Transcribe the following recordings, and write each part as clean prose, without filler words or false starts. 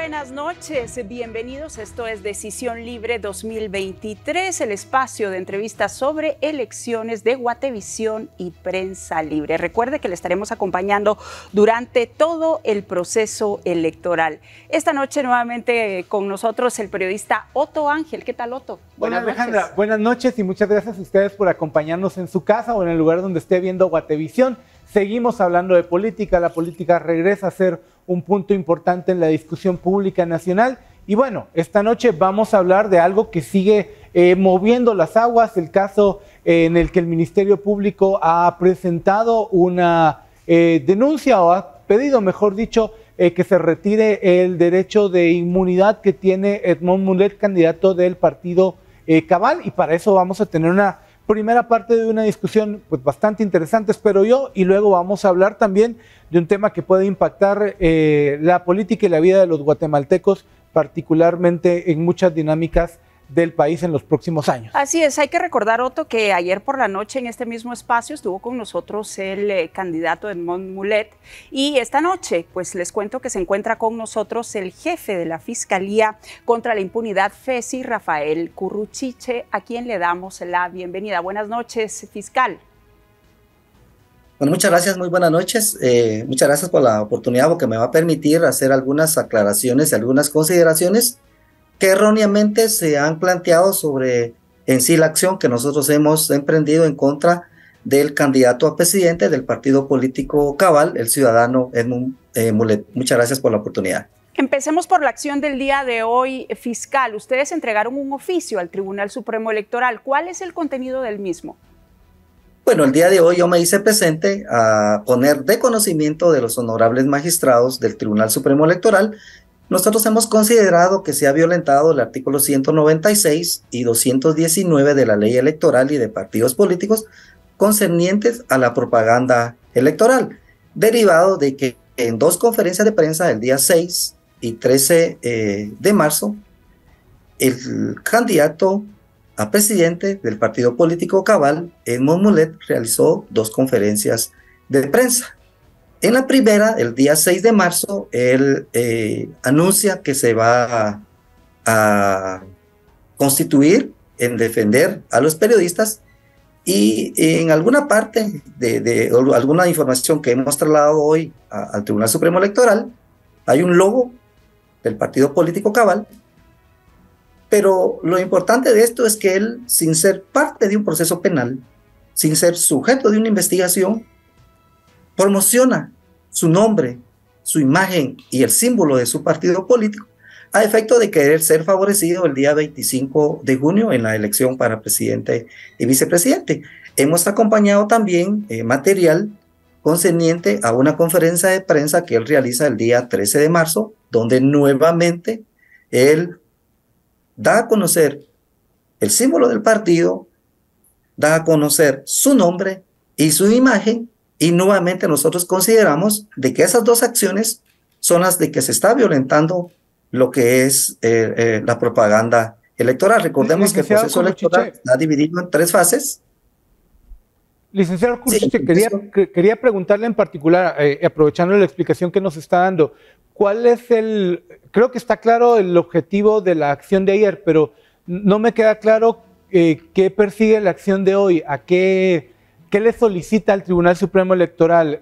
buenas noches, bienvenidos. Esto es Decisión Libre 2023, el espacio de entrevistas sobre elecciones de Guatevisión y Prensa Libre. Recuerde que le estaremos acompañando durante todo el proceso electoral. Esta noche nuevamente con nosotros el periodista Otto Ángel. ¿Qué tal, Otto? Hola, Alejandra. Buenas noches y muchas gracias a ustedes por acompañarnos en su casa o en el lugar donde esté viendo Guatevisión. Seguimos hablando de política, la política regresa a ser un punto importante en la discusión pública nacional. Y bueno, esta noche vamos a hablar de algo que sigue moviendo las aguas, el caso en el que el Ministerio Público ha presentado una denuncia o ha pedido, mejor dicho, que se retire el derecho de inmunidad que tiene Edmond Mulet, candidato del partido Cabal, y para eso vamos a tener una primera parte de una discusión pues bastante interesante, espero yo, y luego vamos a hablar también de un tema que puede impactar la política y la vida de los guatemaltecos, particularmente en muchas dinámicas del país en los próximos años. Así es, hay que recordar, Otto, que ayer por la noche en este mismo espacio estuvo con nosotros el candidato Edmond Mulet, y esta noche pues les cuento que se encuentra con nosotros el jefe de la Fiscalía contra la Impunidad, FESI, Rafael Curruchiche, a quien le damos la bienvenida. Buenas noches, fiscal. Bueno, muchas gracias, muy buenas noches. Muchas gracias por la oportunidad, porque me va a permitir hacer algunas aclaraciones y algunas consideraciones que erróneamente se han planteado sobre en sí la acción que nosotros hemos emprendido en contra del candidato a presidente del partido político Cabal, el ciudadano Edmond Mulet. Muchas gracias por la oportunidad. Empecemos por la acción del día de hoy, fiscal. Ustedes entregaron un oficio al Tribunal Supremo Electoral. ¿Cuál es el contenido del mismo? Bueno, el día de hoy yo me hice presente a poner de conocimiento de los honorables magistrados del Tribunal Supremo Electoral. Nosotros hemos considerado que se ha violentado el artículo 196 y 219 de la Ley Electoral y de Partidos Políticos concernientes a la propaganda electoral, derivado de que en dos conferencias de prensa, el día 6 y 13 de marzo, el candidato a presidente del partido político Cabal, Edmond Mulet, realizó dos conferencias de prensa. En la primera, el día 6 de marzo, él anuncia que se va a constituir en defender a los periodistas, y en alguna parte de alguna información que hemos trasladado hoy al Tribunal Supremo Electoral, hay un logo del partido político Cabal, pero lo importante de esto es que él, sin ser parte de un proceso penal, sin ser sujeto de una investigación, promociona su nombre, su imagen y el símbolo de su partido político a efecto de querer ser favorecido el día 25 de junio en la elección para presidente y vicepresidente. Hemos acompañado también material concerniente a una conferencia de prensa que él realiza el día 13 de marzo, donde nuevamente él da a conocer el símbolo del partido, da a conocer su nombre y su imagen. Y nuevamente nosotros consideramos de que esas dos acciones son las de que se está violentando lo que es la propaganda electoral. Recordemos que el proceso electoral está dividido en tres fases. Licenciado Curruchiche, sí, quería preguntarle en particular, aprovechando la explicación que nos está dando, ¿cuál es creo que está claro el objetivo de la acción de ayer, pero no me queda claro qué persigue la acción de hoy, ¿qué le solicita al Tribunal Supremo Electoral?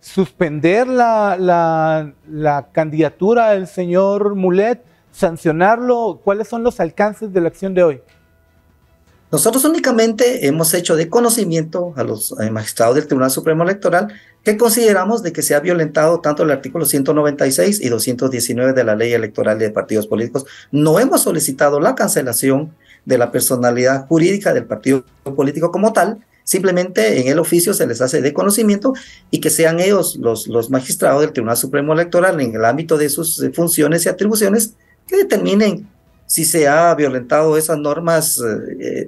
¿Suspender la candidatura del señor Mulet? ¿Sancionarlo? ¿Cuáles son los alcances de la acción de hoy? Nosotros únicamente hemos hecho de conocimiento a los magistrados del Tribunal Supremo Electoral que consideramos de que se ha violentado tanto el artículo 196 y 219 de la Ley Electoral de Partidos Políticos. No hemos solicitado la cancelación de la personalidad jurídica del partido político como tal. Simplemente en el oficio se les hace de conocimiento y que sean ellos los magistrados del Tribunal Supremo Electoral en el ámbito de sus funciones y atribuciones que determinen si se ha violentado esas normas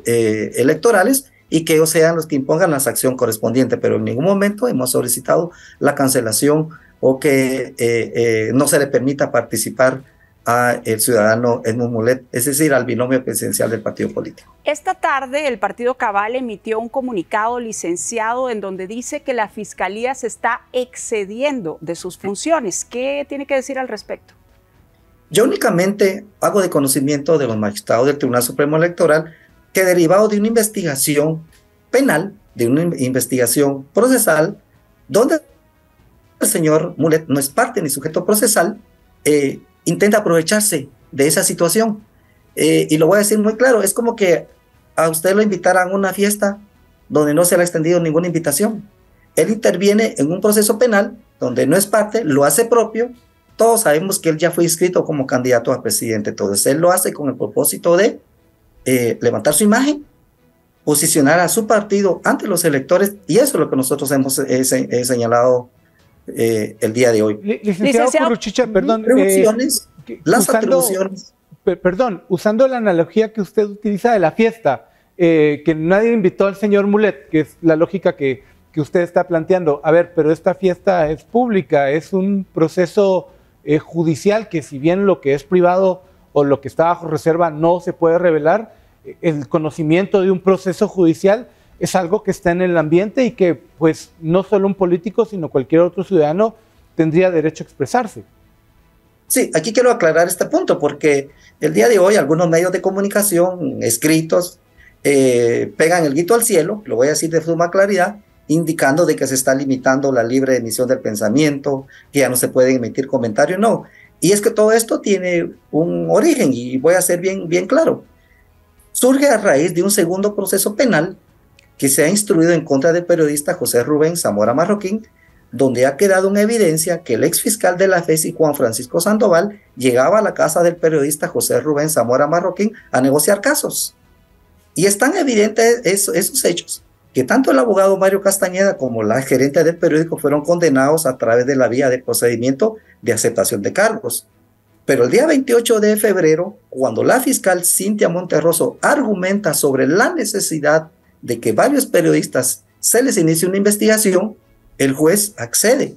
electorales y que ellos sean los que impongan la sanción correspondiente, pero en ningún momento hemos solicitado la cancelación o que no se le permita participar al ciudadano Edmond Mulet, es decir, al binomio presidencial del partido político. Esta tarde el partido Cabal emitió un comunicado, licenciado, en donde dice que la Fiscalía se está excediendo de sus funciones. ¿Qué tiene que decir al respecto? Yo únicamente hago de conocimiento de los magistrados del Tribunal Supremo Electoral que derivado de una investigación penal, de una investigación procesal, donde el señor Mulet no es parte ni sujeto procesal, intenta aprovecharse de esa situación. Y lo voy a decir muy claro, es como que a usted lo invitaran a una fiesta donde no se le ha extendido ninguna invitación. Él interviene en un proceso penal donde no es parte, lo hace propio. Todos sabemos que él ya fue inscrito como candidato a presidente, entonces él lo hace con el propósito de levantar su imagen, posicionar a su partido ante los electores, y eso es lo que nosotros hemos señalado el día de hoy. Licenciado Curruchiche, perdón. Las atribuciones. Perdón, usando la analogía que usted utiliza de la fiesta, que nadie invitó al señor Mulet, que es la lógica que usted está planteando. A ver, pero esta fiesta es pública, es un proceso judicial que si bien lo que es privado o lo que está bajo reserva no se puede revelar, el conocimiento de un proceso judicial es algo que está en el ambiente y que pues no solo un político, sino cualquier otro ciudadano tendría derecho a expresarse. Sí, aquí quiero aclarar este punto porque el día de hoy algunos medios de comunicación escritos pegan el grito al cielo, lo voy a decir de suma claridad, indicando de que se está limitando la libre emisión del pensamiento, que ya no se pueden emitir comentarios, no. Y es que todo esto tiene un origen y voy a ser bien claro. Surge a raíz de un segundo proceso penal que se ha instruido en contra del periodista José Rubén Zamora Marroquín, donde ha quedado en evidencia que el exfiscal de la FESI, Juan Francisco Sandoval, llegaba a la casa del periodista José Rubén Zamora Marroquín a negociar casos. Y es tan evidente esos hechos que tanto el abogado Mario Castañeda como la gerente del periódico fueron condenados a través de la vía de procedimiento de aceptación de cargos. Pero el día 28 de febrero, cuando la fiscal Cintia Monterroso argumenta sobre la necesidad de que varios periodistas se les inicie una investigación, el juez accede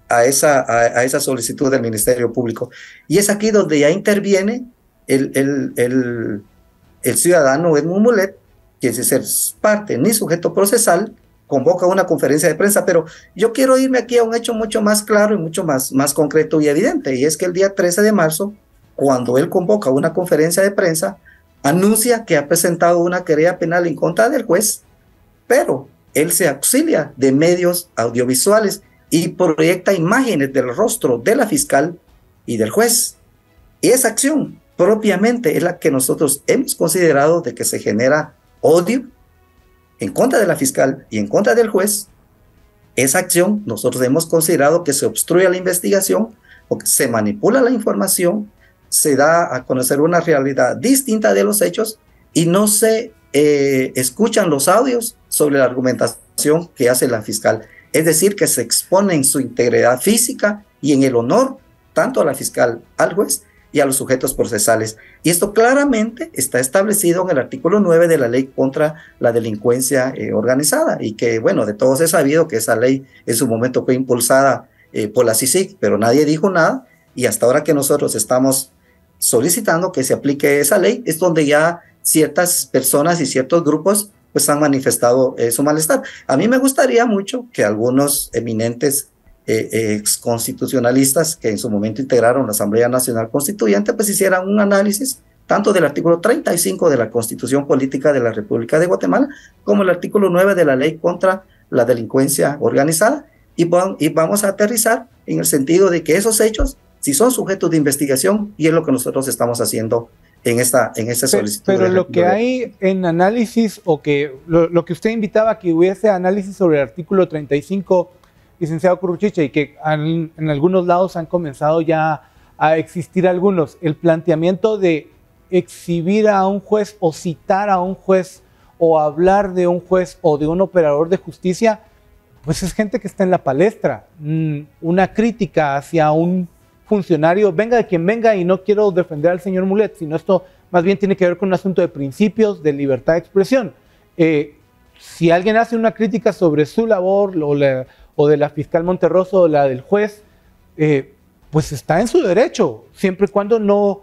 a esa solicitud del Ministerio Público. Y es aquí donde ya interviene el ciudadano Edmund Mulet, que sin ser parte ni sujeto procesal, convoca una conferencia de prensa, pero yo quiero irme aquí a un hecho mucho más claro y mucho más concreto y evidente, y es que el día 13 de marzo, cuando él convoca una conferencia de prensa, anuncia que ha presentado una querella penal en contra del juez, pero él se auxilia de medios audiovisuales y proyecta imágenes del rostro de la fiscal y del juez. Y esa acción propiamente es la que nosotros hemos considerado de que se genera odio en contra de la fiscal y en contra del juez. Esa acción nosotros hemos considerado que se obstruye la investigación porque se manipula la información, se da a conocer una realidad distinta de los hechos y no se escuchan los audios sobre la argumentación que hace la fiscal. Es decir, que se expone en su integridad física y en el honor tanto a la fiscal, al juez y a los sujetos procesales. Y esto claramente está establecido en el artículo 9 de la ley contra la delincuencia organizada y que, bueno, de todos es sabido que esa ley en su momento fue impulsada por la CICIG, pero nadie dijo nada y hasta ahora que nosotros estamos solicitando que se aplique esa ley es donde ya ciertas personas y ciertos grupos pues han manifestado su malestar. A mí me gustaría mucho que algunos eminentes exconstitucionalistas que en su momento integraron la Asamblea Nacional Constituyente pues hicieran un análisis tanto del artículo 35 de la Constitución Política de la República de Guatemala como el artículo 9 de la Ley contra la Delincuencia Organizada y vamos a aterrizar en el sentido de que esos hechos si son sujetos de investigación y es lo que nosotros estamos haciendo en esta solicitud. Pero lo que hay en análisis o que lo que usted invitaba a que hubiese análisis sobre el artículo 35, licenciado Curruchiche, y que en algunos lados han comenzado ya a existir algunos, el planteamiento de exhibir a un juez o citar a un juez o hablar de un juez o de un operador de justicia, pues es gente que está en la palestra. Una crítica hacia un funcionario, venga de quien venga, y no quiero defender al señor Mulet, sino esto más bien tiene que ver con un asunto de principios, de libertad de expresión. Si alguien hace una crítica sobre su labor o de la fiscal Monterroso o la del juez, pues está en su derecho, siempre y cuando no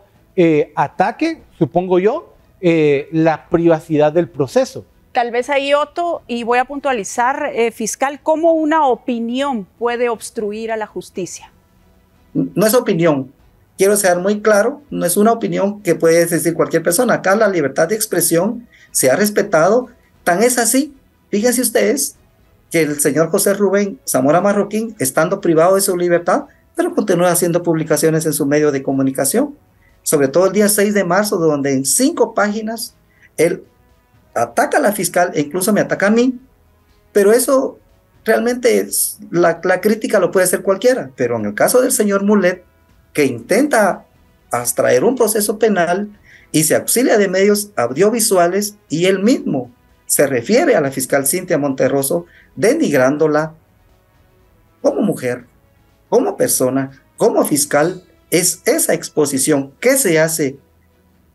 ataque, supongo yo, la privacidad del proceso. Tal vez ahí, Otto, y voy a puntualizar, fiscal, ¿cómo una opinión puede obstruir a la justicia? No es opinión, quiero ser muy claro, no es una opinión que puede decir cualquier persona. Acá la libertad de expresión se ha respetado, tan es así, fíjense ustedes, que el señor José Rubén Zamora Marroquín, estando privado de su libertad, pero continúa haciendo publicaciones en su medio de comunicación, sobre todo el día 6 de marzo, donde en 5 páginas él ataca a la fiscal e incluso me ataca a mí, pero eso realmente la crítica lo puede hacer cualquiera, pero en el caso del señor Mulet, que intenta abstraer un proceso penal y se auxilia de medios audiovisuales y él mismo se refiere a la fiscal Cintia Monterroso denigrándola como mujer, como persona, como fiscal. Es esa exposición que se hace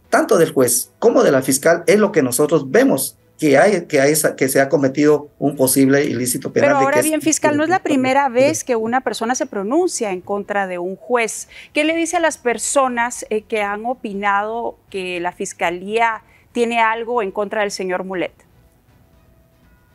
tanto del juez como de la fiscal es lo que nosotros vemos que se ha cometido un posible ilícito penal. Pero ahora bien, fiscal, no es la primera vez que una persona se pronuncia en contra de un juez. ¿Qué le dice a las personas que han opinado que la fiscalía tiene algo en contra del señor Mulet?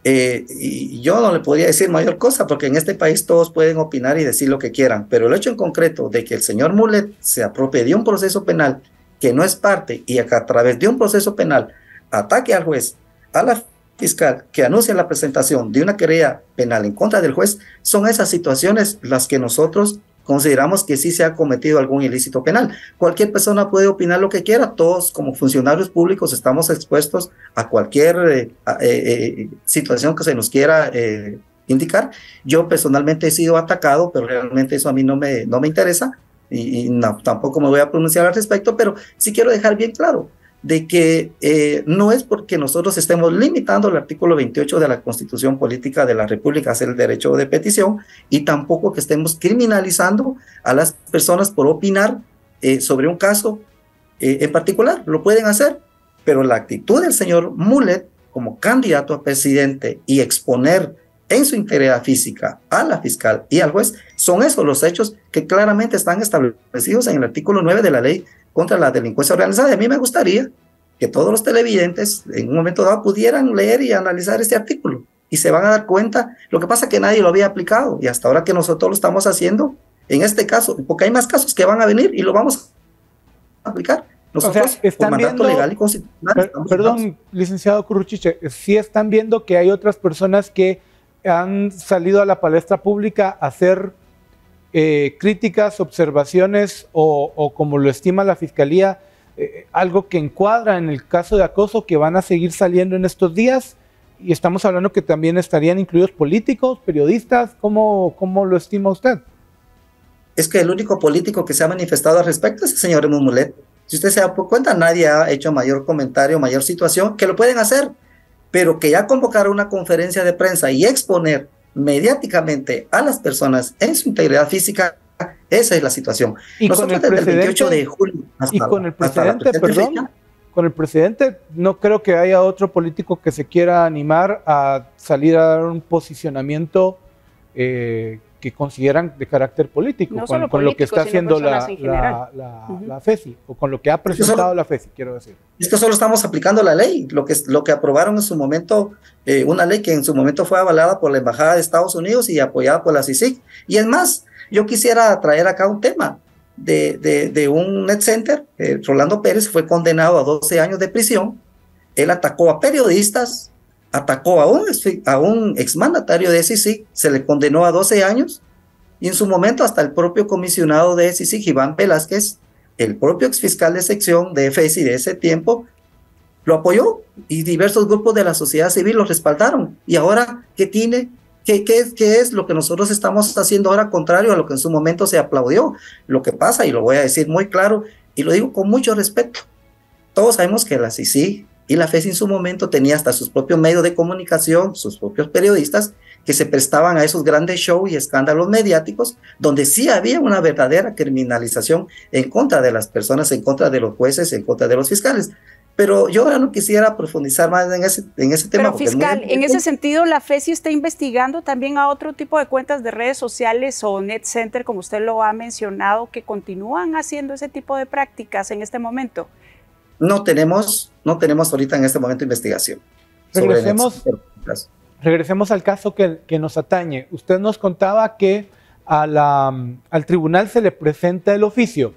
Y yo no le podría decir mayor cosa, porque en este país todos pueden opinar y decir lo que quieran, pero el hecho en concreto de que el señor Mulet se apropie de un proceso penal que no es parte y a través de un proceso penal ataque al juez, a la fiscal, que anuncia la presentación de una querella penal en contra del juez, son esas situaciones las que nosotros consideramos que sí se ha cometido algún ilícito penal. Cualquier persona puede opinar lo que quiera, todos como funcionarios públicos estamos expuestos a cualquier situación que se nos quiera indicar. Yo personalmente he sido atacado, pero realmente eso a mí no me interesa y no, tampoco me voy a pronunciar al respecto, pero sí quiero dejar bien claro de que no es porque nosotros estemos limitando el artículo 28 de la Constitución Política de la República a hacer el derecho de petición y tampoco que estemos criminalizando a las personas por opinar sobre un caso en particular. Lo pueden hacer, pero la actitud del señor Mulet como candidato a presidente y exponer en su integridad física a la fiscal y al juez, son esos los hechos que claramente están establecidos en el artículo 9 de la ley contra la delincuencia organizada. Y a mí me gustaría que todos los televidentes en un momento dado pudieran leer y analizar este artículo y se van a dar cuenta. Lo que pasa es que nadie lo había aplicado y hasta ahora que nosotros lo estamos haciendo en este caso, porque hay más casos que van a venir y lo vamos a aplicar. Nosotros, o sea, están por mandato viendo, legal y constitucional. Perdón, licenciado Curruchiche, sí están viendo que hay otras personas que han salido a la palestra pública a hacer críticas, observaciones o como lo estima la Fiscalía, algo que encuadra en el caso de acoso que van a seguir saliendo en estos días, y estamos hablando que también estarían incluidos políticos, periodistas. ¿Cómo lo estima usted? Es que el único político que se ha manifestado al respecto es el señor Mulet. Si usted se da cuenta, nadie ha hecho mayor comentario, mayor situación, que lo pueden hacer, pero que ya convocar una conferencia de prensa y exponer mediáticamente a las personas en su integridad física, esa es la situación. Y nosotros desde el 28 de julio y con el presidente, perdón, con el presidente, no creo que haya otro político que se quiera animar a salir a dar un posicionamiento que consideran de carácter político, no con político, lo que está haciendo la FESI, o con lo que ha presentado la FESI, quiero decir. Es que solo estamos aplicando la ley, lo que aprobaron en su momento, una ley que en su momento fue avalada por la Embajada de Estados Unidos y apoyada por la CICIG. Y es más, yo quisiera traer acá un tema de un net center. Rolando Pérez fue condenado a 12 años de prisión. Él atacó a periodistas, atacó a un exmandatario de CICIG, se le condenó a 12 años, y en su momento hasta el propio comisionado de CICIG, Iván Velázquez, el propio exfiscal de sección de FESI de ese tiempo, lo apoyó, y diversos grupos de la sociedad civil lo respaldaron. Y ahora, ¿qué es lo que nosotros estamos haciendo ahora contrario a lo que en su momento se aplaudió? Lo que pasa, y lo voy a decir muy claro, y lo digo con mucho respeto, todos sabemos que la CICIG y la FESI en su momento tenía hasta sus propios medios de comunicación, sus propios periodistas, que se prestaban a esos grandes shows y escándalos mediáticos, donde sí había una verdadera criminalización en contra de las personas, en contra de los jueces, en contra de los fiscales. Pero yo ahora no quisiera profundizar más en ese tema. Pero fiscal, en ese sentido, la FESI está investigando también a otro tipo de cuentas de redes sociales o net center, como usted lo ha mencionado, que continúan haciendo ese tipo de prácticas en este momento. No tenemos ahorita en este momento investigación. Regresemos al caso que nos atañe. Usted nos contaba que al tribunal se le presenta el oficio,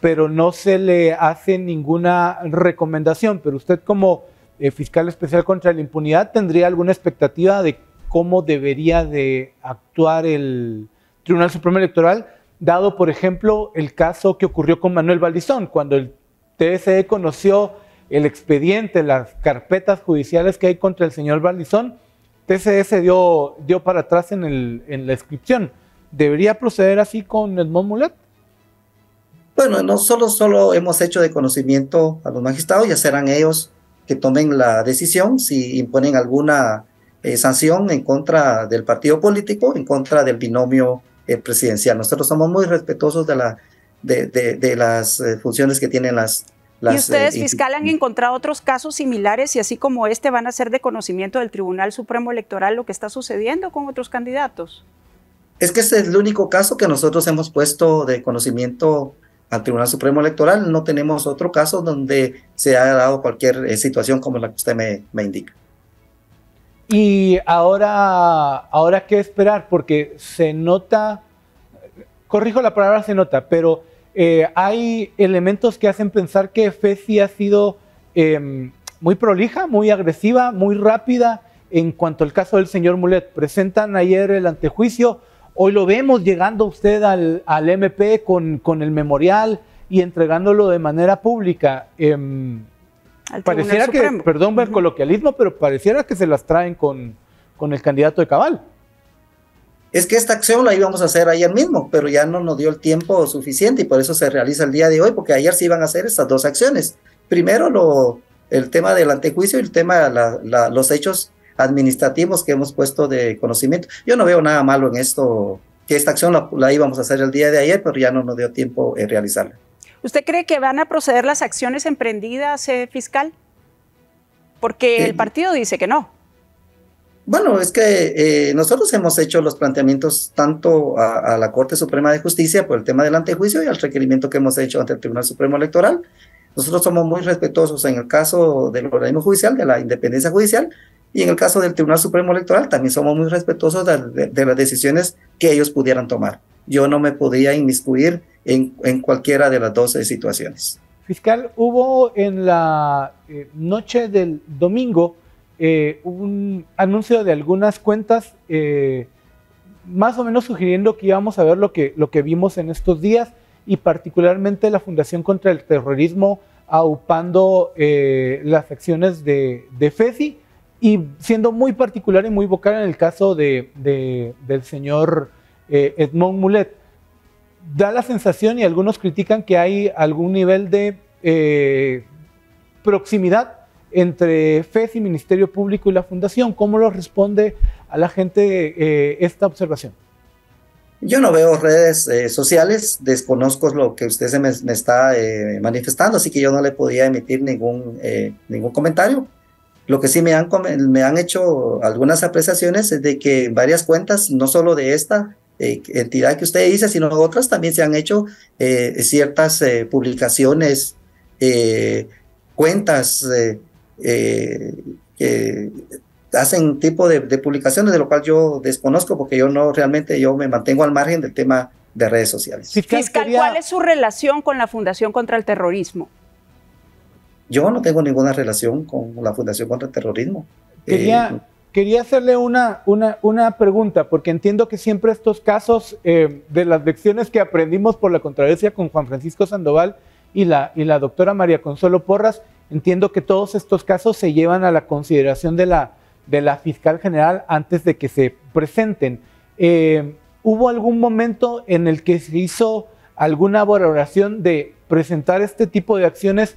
pero no se le hace ninguna recomendación. Pero usted como fiscal especial contra la impunidad, ¿tendría alguna expectativa de cómo debería de actuar el Tribunal Supremo Electoral, dado, por ejemplo, el caso que ocurrió con Manuel Valdizón, cuando el TSE conoció el expediente, las carpetas judiciales que hay contra el señor Valdizón? TSE se dio para atrás en la inscripción. ¿Debería proceder así con Edmond Mulet? Bueno, no solo hemos hecho de conocimiento a los magistrados, ya serán ellos que tomen la decisión si imponen alguna sanción en contra del partido político, en contra del binomio presidencial. Nosotros somos muy respetuosos de las funciones que tienen las... ¿Y ustedes, fiscal, han encontrado otros casos similares y así como este van a ser de conocimiento del Tribunal Supremo Electoral lo que está sucediendo con otros candidatos? Es que este es el único caso que nosotros hemos puesto de conocimiento al Tribunal Supremo Electoral. No tenemos otro caso donde se haya dado cualquier situación como la que usted me indica. Y ahora, ¿qué esperar? Porque se nota, corrijo la palabra se nota, pero hay elementos que hacen pensar que FESI ha sido muy prolija, muy agresiva, muy rápida en cuanto al caso del señor Mulet. Presentan ayer el antejuicio, hoy lo vemos llegando usted al MP con el memorial y entregándolo de manera pública. Pareciera que, perdón el coloquialismo, pero pareciera que se las traen con el candidato de cabal. Es que esta acción la íbamos a hacer ayer mismo, pero ya no nos dio el tiempo suficiente y por eso se realiza el día de hoy, porque ayer se iban a hacer estas dos acciones. Primero el tema del antejuicio y el tema de los hechos administrativos que hemos puesto de conocimiento. Yo no veo nada malo en esto, que esta acción la íbamos a hacer el día de ayer, pero ya no nos dio tiempo realizarla. ¿Usted cree que van a proceder las acciones emprendidas, fiscal? Porque el partido dice que no. Bueno, es que nosotros hemos hecho los planteamientos tanto a la Corte Suprema de Justicia por el tema del antejuicio y al requerimiento que hemos hecho ante el Tribunal Supremo Electoral. Nosotros somos muy respetuosos en el caso del organismo judicial, de la independencia judicial, y en el caso del Tribunal Supremo Electoral también somos muy respetuosos de las decisiones que ellos pudieran tomar. Yo no me podría inmiscuir en cualquiera de las dos situaciones. Fiscal, hubo en la noche del domingo un anuncio de algunas cuentas más o menos sugiriendo que íbamos a ver lo que vimos en estos días, y particularmente la Fundación contra el Terrorismo aupando las acciones de FESI y siendo muy particular y muy vocal en el caso del señor Edmond Mulet. Da la sensación, y algunos critican, que hay algún nivel de proximidad entre FESI, Ministerio Público y la Fundación. ¿Cómo lo responde a la gente esta observación? Yo no veo redes sociales, desconozco lo que usted me está manifestando, así que yo no le podía emitir ningún comentario. Lo que sí me han hecho algunas apreciaciones es de que varias cuentas, no solo de esta entidad que usted dice, sino otras también se han hecho ciertas publicaciones, cuentas que hacen tipo de publicaciones, de lo cual yo desconozco porque yo me mantengo al margen del tema de redes sociales. Fiscal, ¿cuál es su relación con la Fundación contra el Terrorismo? Yo no tengo ninguna relación con la Fundación contra el Terrorismo. Quería hacerle una pregunta, porque entiendo que siempre estos casos, de las lecciones que aprendimos por la controversia con Juan Francisco Sandoval y la doctora María Consuelo Porras, entiendo que todos estos casos se llevan a la consideración de la fiscal general antes de que se presenten. ¿Hubo algún momento en el que se hizo alguna valoración de presentar este tipo de acciones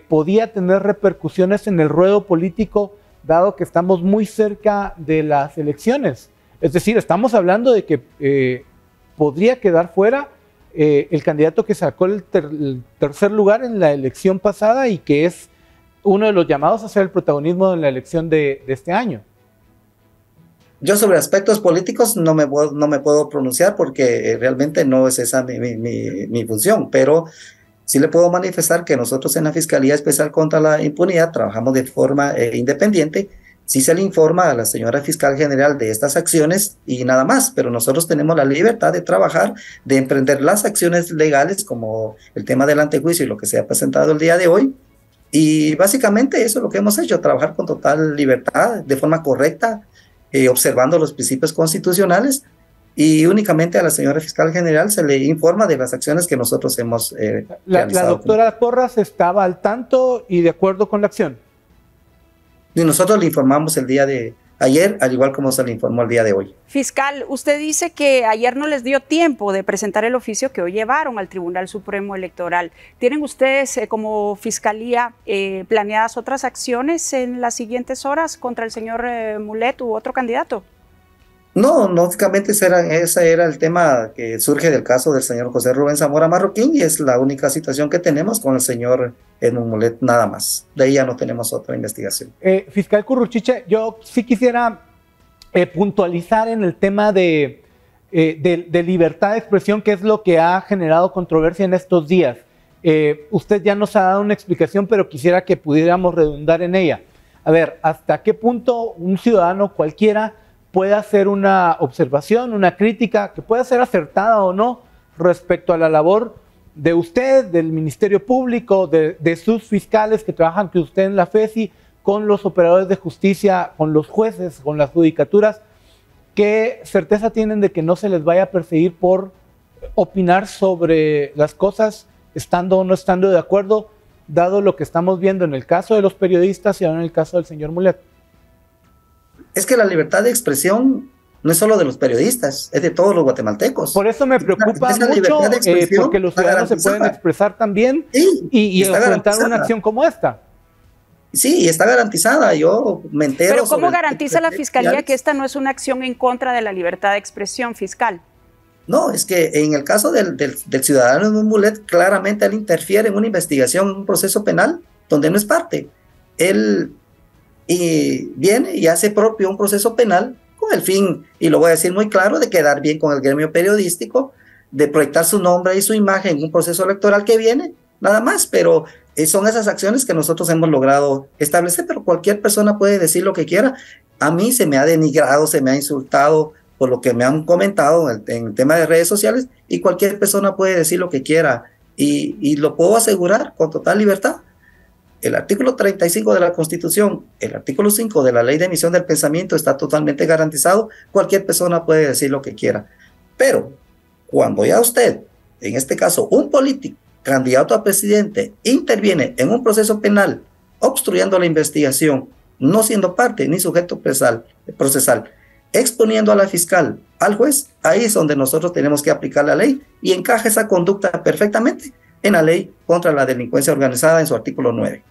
podía tener repercusiones en el ruedo político, dado que estamos muy cerca de las elecciones? Es decir, estamos hablando de que podría quedar fuera el candidato que sacó el tercer lugar en la elección pasada y que es uno de los llamados a ser el protagonismo en la elección de este año. Yo sobre aspectos políticos no me puedo pronunciar porque realmente no es esa mi función, pero sí le puedo manifestar que nosotros en la Fiscalía Especial contra la Impunidad trabajamos de forma independiente. Sí se le informa a la señora fiscal general de estas acciones y nada más, pero nosotros tenemos la libertad de trabajar, de emprender las acciones legales como el tema del antejuicio y lo que se ha presentado el día de hoy. Y básicamente eso es lo que hemos hecho, trabajar con total libertad, de forma correcta, observando los principios constitucionales, y únicamente a la señora fiscal general se le informa de las acciones que nosotros hemos realizado. La doctora Porras estaba al tanto y de acuerdo con la acción. Y nosotros le informamos el día de ayer, al igual como se le informó el día de hoy. Fiscal, usted dice que ayer no les dio tiempo de presentar el oficio que hoy llevaron al Tribunal Supremo Electoral. ¿Tienen ustedes como Fiscalía planeadas otras acciones en las siguientes horas contra el señor Mulet u otro candidato? No, lógicamente ese era el tema que surge del caso del señor José Rubén Zamora Marroquín, y es la única situación que tenemos con el señor Edmundo Mulet, nada más. De ahí ya no tenemos otra investigación. Fiscal Curruchiche, yo sí quisiera puntualizar en el tema de libertad de expresión, que es lo que ha generado controversia en estos días. Usted ya nos ha dado una explicación, pero quisiera que pudiéramos redundar en ella. A ver, ¿hasta qué punto un ciudadano cualquiera puede hacer una observación, una crítica, que pueda ser acertada o no, respecto a la labor de usted, del Ministerio Público, de sus fiscales que trabajan con usted en la FESI, con los operadores de justicia, con los jueces, con las judicaturas? ¿Qué certeza tienen de que no se les vaya a perseguir por opinar sobre las cosas, estando o no estando de acuerdo, dado lo que estamos viendo en el caso de los periodistas y ahora en el caso del señor Mulet? Es que la libertad de expresión no es solo de los periodistas, es de todos los guatemaltecos. Por eso me preocupa mucho, porque los ciudadanos se pueden expresar también, sí, y enfrentar una acción como esta. Sí, y está garantizada, yo me entero. Pero ¿cómo garantiza la Fiscalía que esta no es una acción en contra de la libertad de expresión, fiscal? No, es que en el caso del ciudadano Edmundo Mulet, claramente él interfiere en una investigación, en un proceso penal, donde no es parte. Él viene y hace propio un proceso penal con el fin, y lo voy a decir muy claro, de quedar bien con el gremio periodístico, de proyectar su nombre y su imagen en un proceso electoral que viene, nada más. Pero son esas acciones que nosotros hemos logrado establecer, pero cualquier persona puede decir lo que quiera. A mí se me ha denigrado, se me ha insultado por lo que me han comentado en el tema de redes sociales, y cualquier persona puede decir lo que quiera, y lo puedo asegurar con total libertad. El artículo 35 de la Constitución, el artículo 5 de la Ley de Emisión del Pensamiento está totalmente garantizado. Cualquier persona puede decir lo que quiera. Pero cuando ya usted, en este caso un político, candidato a presidente, interviene en un proceso penal, obstruyendo la investigación, no siendo parte ni sujeto procesal, exponiendo a la fiscal, al juez, ahí es donde nosotros tenemos que aplicar la ley, y encaja esa conducta perfectamente en la ley contra la delincuencia organizada en su artículo 9.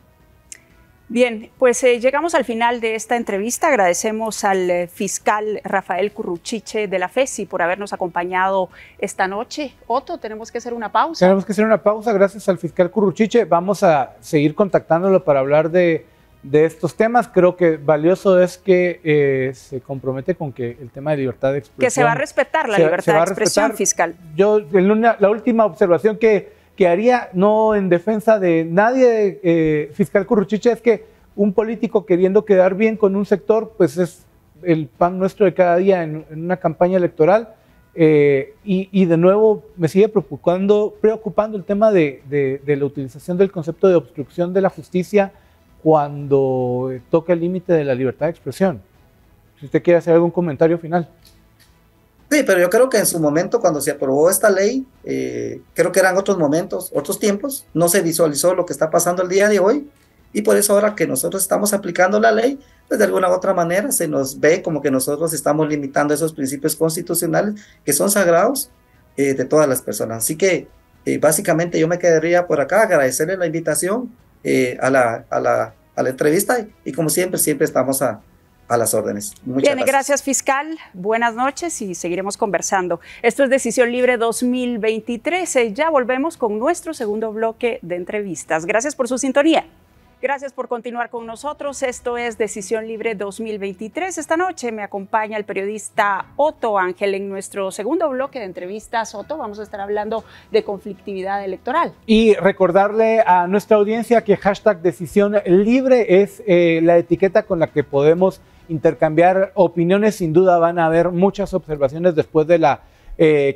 Bien, pues llegamos al final de esta entrevista. Agradecemos al fiscal Rafael Curruchiche de la FESI por habernos acompañado esta noche. Otto, tenemos que hacer una pausa. Tenemos que hacer una pausa, gracias al fiscal Curruchiche. Vamos a seguir contactándolo para hablar de estos temas. Creo que valioso es que se compromete con que el tema de libertad de expresión... Que se va a respetar la libertad de expresión, fiscal. Yo, la última observación que haría, no en defensa de nadie, fiscal Curruchiche, es que un político queriendo quedar bien con un sector, pues es el pan nuestro de cada día en una campaña electoral, y de nuevo me sigue preocupando el tema de la utilización del concepto de obstrucción de la justicia cuando toca el límite de la libertad de expresión. Si usted quiere hacer algún comentario final. Sí, pero yo creo que en su momento, cuando se aprobó esta ley, creo que eran otros momentos, otros tiempos, no se visualizó lo que está pasando el día de hoy, y por eso ahora que nosotros estamos aplicando la ley, pues de alguna u otra manera se nos ve como que nosotros estamos limitando esos principios constitucionales que son sagrados de todas las personas. Así que básicamente yo me quedaría por acá, agradecerle la invitación a la entrevista, y como siempre estamos a las órdenes. Muchas gracias, fiscal. Buenas noches y seguiremos conversando. Esto es Decisión Libre 2023. Ya volvemos con nuestro segundo bloque de entrevistas. Gracias por su sintonía. Gracias por continuar con nosotros. Esto es Decisión Libre 2023. Esta noche me acompaña el periodista Otto Ángel en nuestro segundo bloque de entrevistas. Otto, vamos a estar hablando de conflictividad electoral. Y recordarle a nuestra audiencia que hashtag Decisión Libre es la etiqueta con la que podemos intercambiar opiniones. Sin duda van a haber muchas observaciones después de la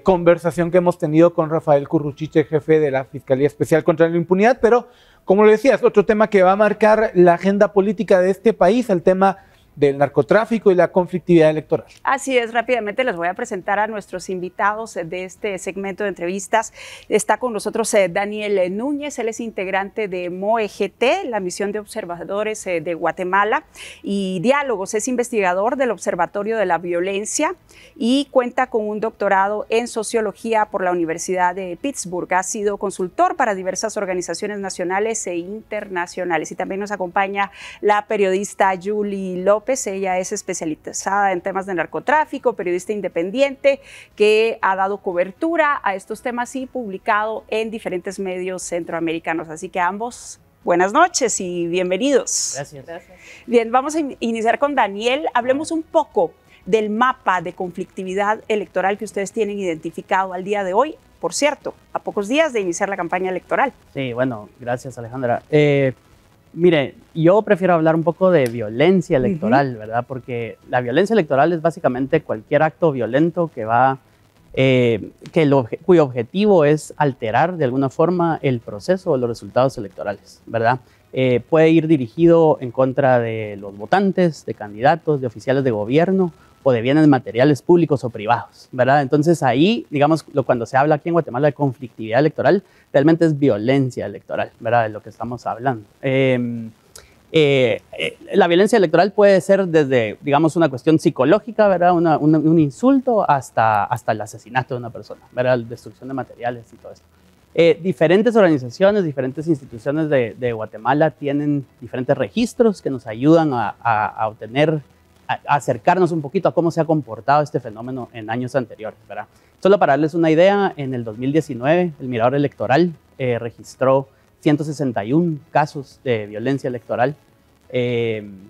conversación que hemos tenido con Rafael Curruchiche, jefe de la Fiscalía Especial contra la Impunidad, pero como lo decías, otro tema que va a marcar la agenda política de este país, el tema del narcotráfico y la conflictividad electoral. Así es, rápidamente les voy a presentar a nuestros invitados de este segmento de entrevistas. Está con nosotros Daniel Núñez, él es integrante de MOEGT, la misión de observadores de Guatemala y Diálogos, es investigador del Observatorio de la Violencia y cuenta con un doctorado en sociología por la Universidad de Pittsburgh. Ha sido consultor para diversas organizaciones nacionales e internacionales. Y también nos acompaña la periodista Julie López. Ella es especializada en temas de narcotráfico, periodista independiente que ha dado cobertura a estos temas y publicado en diferentes medios centroamericanos. Así que ambos, buenas noches y bienvenidos. Gracias. Bien, vamos a iniciar con Daniel. Hablemos un poco del mapa de conflictividad electoral que ustedes tienen identificado al día de hoy. Por cierto, a pocos días de iniciar la campaña electoral. Sí, bueno, gracias Alejandra. Mire, yo prefiero hablar un poco de violencia electoral, ¿verdad? Porque la violencia electoral es básicamente cualquier acto violento que cuyo objetivo es alterar de alguna forma el proceso o los resultados electorales, ¿verdad? Puede ir dirigido en contra de los votantes, de candidatos, de oficiales de gobierno o de bienes materiales públicos o privados, ¿verdad? Entonces ahí, digamos, cuando se habla aquí en Guatemala de conflictividad electoral, realmente es violencia electoral, ¿verdad? De lo que estamos hablando. La violencia electoral puede ser desde, digamos, una cuestión psicológica, ¿verdad? Un insulto hasta el asesinato de una persona, ¿verdad? La destrucción de materiales y todo esto. Diferentes organizaciones, diferentes instituciones de Guatemala tienen diferentes registros que nos ayudan a obtener, a acercarnos un poquito a cómo se ha comportado este fenómeno en años anteriores, ¿verdad? Solo para darles una idea, en el 2019 el Mirador Electoral registró 161 casos de violencia electoral en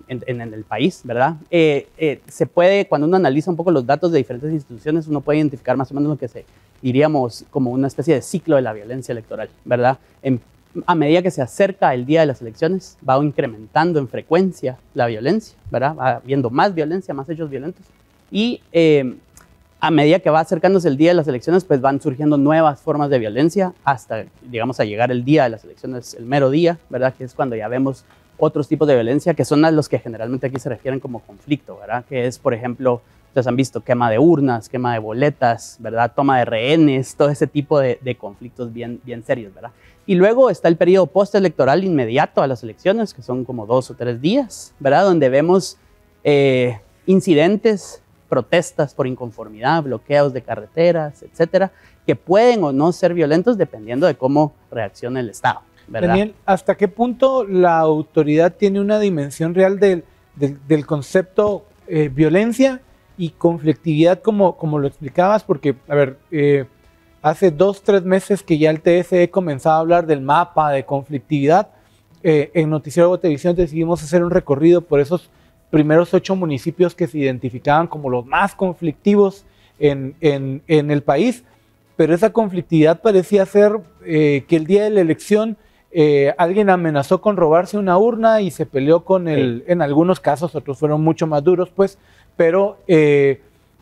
el país, ¿verdad? Se puede, cuando uno analiza un poco los datos de diferentes instituciones, uno puede identificar más o menos lo que diríamos como una especie de ciclo de la violencia electoral, ¿verdad? A medida que se acerca el día de las elecciones, va incrementando en frecuencia la violencia, ¿verdad? Va habiendo más violencia, más hechos violentos. Y a medida que va acercándose el día de las elecciones, pues van surgiendo nuevas formas de violencia hasta, digamos, a llegar el día de las elecciones, el mero día, ¿verdad? Que es cuando ya vemos otros tipos de violencia que son a los que generalmente aquí se refieren como conflicto, ¿verdad? Que es, por ejemplo, ustedes han visto quema de urnas, quema de boletas, ¿verdad? Toma de rehenes, todo ese tipo de conflictos bien serios, ¿verdad? Y luego está el periodo postelectoral inmediato a las elecciones, que son como 2 o 3 días, ¿verdad? Donde vemos incidentes, protestas por inconformidad, bloqueos de carreteras, etcétera, que pueden o no ser violentos dependiendo de cómo reaccione el Estado, ¿verdad? Daniel, ¿hasta qué punto la autoridad tiene una dimensión real del concepto violencia y conflictividad como lo explicabas? Porque, a ver, hace 2 o 3 meses que ya el TSE comenzaba a hablar del mapa de conflictividad. En Noticiero Guatevisión decidimos hacer un recorrido por esos primeros 8 municipios que se identificaban como los más conflictivos en el país, pero esa conflictividad parecía ser que el día de la elección alguien amenazó con robarse una urna y se peleó con en algunos casos, otros fueron mucho más duros, pues, pero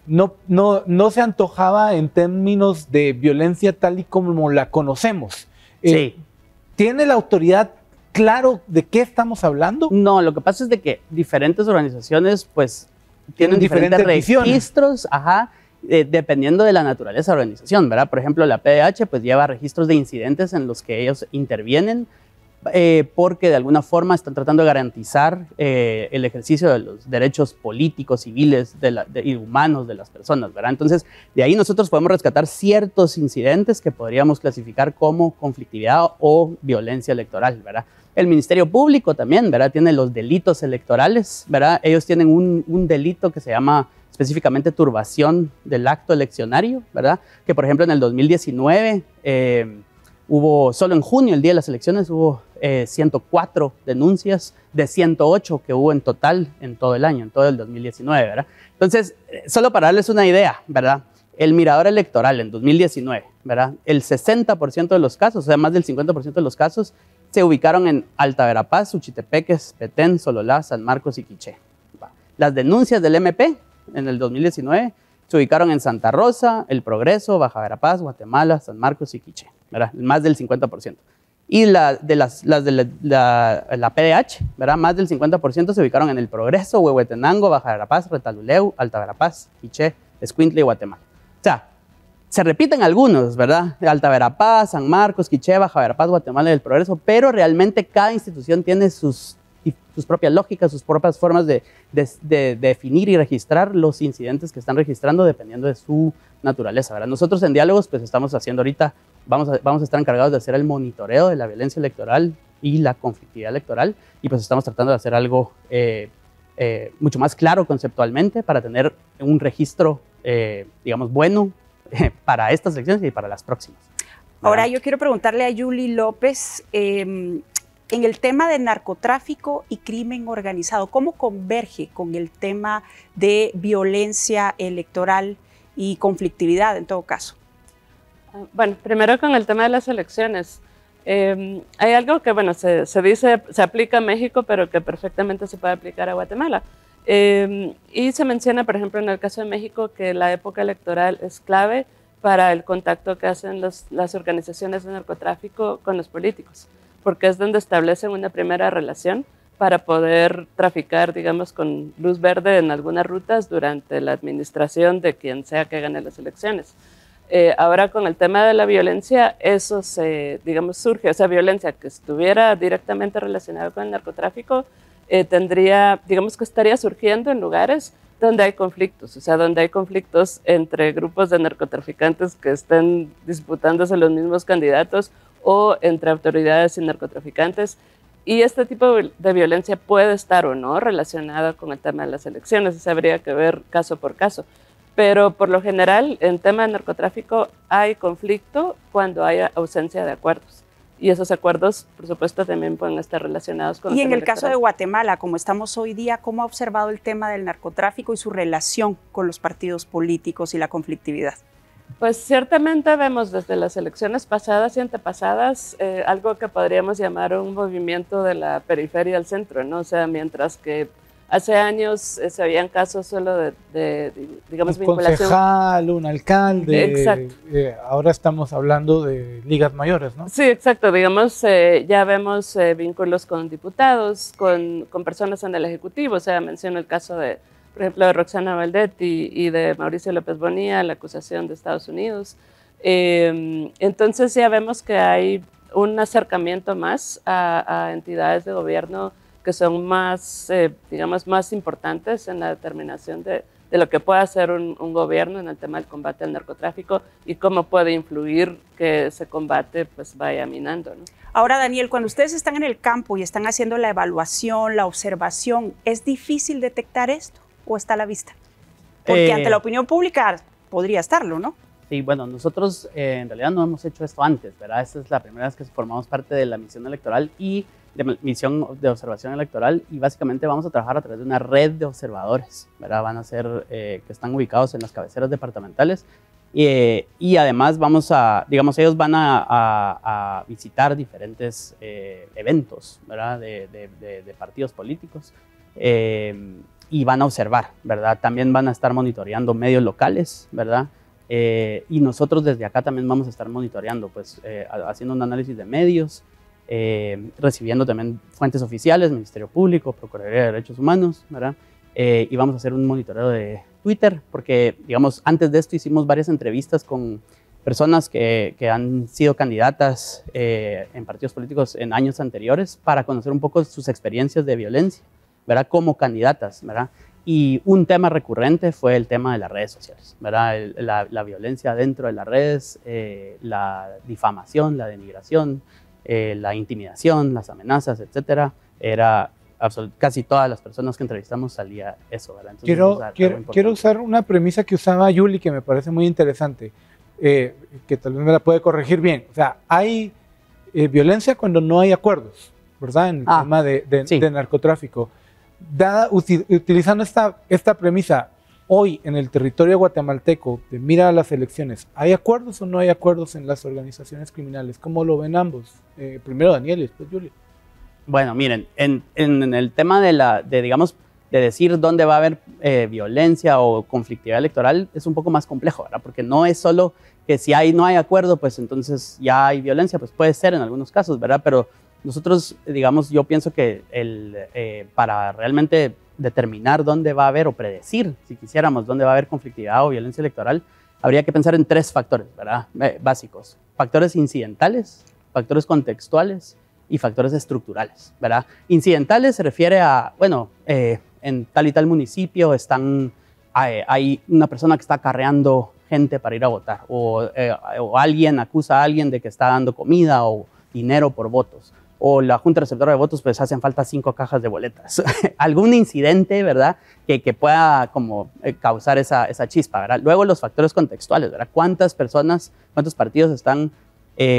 no se antojaba en términos de violencia tal y como la conocemos. Sí. ¿Tiene la autoridad claro de qué estamos hablando? No, lo que pasa es de que diferentes organizaciones pues tienen diferentes registros, dependiendo de la naturaleza de la organización, ¿verdad? Por ejemplo, la PDH pues lleva registros de incidentes en los que ellos intervienen porque de alguna forma están tratando de garantizar el ejercicio de los derechos políticos, civiles y humanos de las personas, ¿verdad? Entonces, de ahí nosotros podemos rescatar ciertos incidentes que podríamos clasificar como conflictividad o violencia electoral, ¿verdad? El Ministerio Público también, ¿verdad? Tiene los delitos electorales, ¿verdad? Ellos tienen un delito que se llama específicamente turbación del acto eleccionario, ¿verdad? Que, por ejemplo, en el 2019 Solo en junio, el día de las elecciones, hubo 104 denuncias de 108 que hubo en total en todo el año, en todo el 2019, ¿verdad? Entonces, solo para darles una idea, ¿verdad? El mirador electoral en 2019, ¿verdad? El 60% de los casos, o sea, más del 50% de los casos, se ubicaron en Alta Verapaz, Suchitepeques, Petén, Sololá, San Marcos y Quiché. Las denuncias del MP en el 2019 se ubicaron en Santa Rosa, El Progreso, Baja Verapaz, Guatemala, San Marcos y Quiché, ¿verdad? Más del 50%. Y las de la PDH, ¿verdad? Más del 50% se ubicaron en El Progreso, Huehuetenango, Baja Verapaz, Retaluleu, Alta Verapaz, Quiché, Escuintla y Guatemala. O sea, se repiten algunos, ¿verdad? Alta Verapaz, San Marcos, Quiché, Baja Verapaz, Guatemala y El Progreso, pero realmente cada institución tiene sus propias lógicas, sus propias formas de definir y registrar los incidentes que están registrando dependiendo de su naturaleza, ¿verdad? Nosotros en Diálogos pues estamos haciendo ahorita, vamos a estar encargados de hacer el monitoreo de la violencia electoral y la conflictividad electoral y pues estamos tratando de hacer algo mucho más claro conceptualmente para tener un registro, digamos, bueno para estas elecciones y para las próximas, ¿verdad? Ahora yo quiero preguntarle a Yuli López, en el tema de narcotráfico y crimen organizado, ¿cómo converge con el tema de violencia electoral y conflictividad en todo caso? Bueno, primero con el tema de las elecciones. Hay algo que, bueno, se dice, se aplica a México, pero que perfectamente se puede aplicar a Guatemala. Y se menciona, por ejemplo, en el caso de México, que la época electoral es clave para el contacto que hacen las organizaciones de narcotráfico con los políticos, porque es donde establecen una primera relación para poder traficar, digamos, con luz verde en algunas rutas durante la administración de quien sea que gane las elecciones. Ahora con el tema de la violencia, eso digamos, surge, esa violencia que estuviera directamente relacionada con el narcotráfico, digamos que estaría surgiendo en lugares donde hay conflictos, o sea, donde hay conflictos entre grupos de narcotraficantes que estén disputándose los mismos candidatos o entre autoridades y narcotraficantes. Y este tipo de violencia puede estar o no relacionada con el tema de las elecciones, eso habría que ver caso por caso. Pero por lo general, en tema de narcotráfico hay conflicto cuando hay ausencia de acuerdos. Y esos acuerdos, por supuesto, también pueden estar relacionados con... Y en el caso de Guatemala, como estamos hoy día, ¿cómo ha observado el tema del narcotráfico y su relación con los partidos políticos y la conflictividad? Pues ciertamente vemos desde las elecciones pasadas y antepasadas algo que podríamos llamar un movimiento de la periferia al centro, ¿no? O sea, mientras que hace años se habían casos solo digamos, vinculación. Un concejal, un alcalde. Exacto. Ahora estamos hablando de ligas mayores, ¿no? Sí, exacto. Digamos, ya vemos vínculos con diputados, con personas en el Ejecutivo. O sea, menciono el caso de, por ejemplo, de Roxana Valdetti y de Mauricio López Bonilla, la acusación de Estados Unidos. Entonces ya vemos que hay un acercamiento más a entidades de gobierno que son más, digamos, más importantes en la determinación de lo que puede hacer un gobierno en el tema del combate al narcotráfico y cómo puede influir que ese combate pues vaya minando, ¿no? Ahora, Daniel, cuando ustedes están en el campo y están haciendo la evaluación, la observación, ¿es difícil detectar esto o está a la vista? Porque ante la opinión pública podría estarlo, ¿no? Sí, bueno, nosotros en realidad no hemos hecho esto antes, ¿verdad? Esta es la primera vez que formamos parte de la misión electoral y de misión de observación electoral y básicamente vamos a trabajar a través de una red de observadores, ¿verdad? Van a ser que están ubicados en las cabeceras departamentales y además vamos a, digamos, ellos van a visitar diferentes eventos, ¿verdad? De partidos políticos y van a observar, ¿verdad? También van a estar monitoreando medios locales, ¿verdad? Y nosotros desde acá también vamos a estar monitoreando, pues haciendo un análisis de medios, recibiendo también fuentes oficiales, Ministerio Público, Procuraduría de Derechos Humanos, ¿verdad? Y vamos a hacer un monitoreo de Twitter, porque, digamos, antes de esto hicimos varias entrevistas con personas que han sido candidatas en partidos políticos en años anteriores para conocer un poco sus experiencias de violencia, ¿verdad? Como candidatas, ¿verdad? Y un tema recurrente fue el tema de las redes sociales, ¿verdad? La violencia dentro de las redes, la difamación, la denigración, la intimidación, las amenazas, etcétera. Casi todas las personas que entrevistamos salía eso, ¿verdad? Entonces, quiero usar una premisa que usaba Yuli que me parece muy interesante. que tal vez me la puede corregir bien. O sea, hay violencia cuando no hay acuerdos, ¿verdad? En el tema de narcotráfico. Utilizando esta premisa, hoy en el territorio guatemalteco, de mira a las elecciones, ¿hay acuerdos o no hay acuerdos en las organizaciones criminales? ¿Cómo lo ven ambos? Primero Daniel y después Julia. Bueno, miren, en el tema digamos, de decir dónde va a haber violencia o conflictividad electoral es un poco más complejo, ¿verdad? Porque no es solo que si no hay acuerdo, pues entonces ya hay violencia, pues puede ser en algunos casos, ¿verdad? Pero nosotros, digamos, yo pienso que para realmente determinar dónde va a haber o predecir, si quisiéramos, dónde va a haber conflictividad o violencia electoral, habría que pensar en 3 factores, ¿verdad? Básicos. Factores incidentales, factores contextuales y factores estructurales, ¿verdad? Incidentales se refiere a, bueno, en tal y tal municipio hay una persona que está acarreando gente para ir a votar, o alguien acusa a alguien de que está dando comida o dinero por votos, o la Junta Receptora de Votos, pues hacen falta 5 cajas de boletas. Algún incidente, ¿verdad?, que pueda como causar esa chispa, ¿verdad? Luego los factores contextuales, ¿verdad? ¿Cuántas personas, cuántos partidos están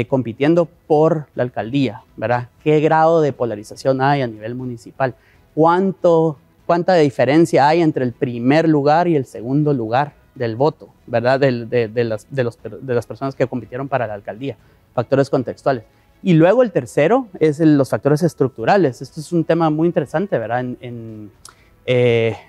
compitiendo por la alcaldía, ¿verdad? ¿Qué grado de polarización hay a nivel municipal? ¿Cuánta diferencia hay entre el primer lugar y el segundo lugar del voto, ¿verdad? De las personas que compitieron para la alcaldía. Factores contextuales. Y luego el tercero es los factores estructurales. Esto es un tema muy interesante, ¿verdad? En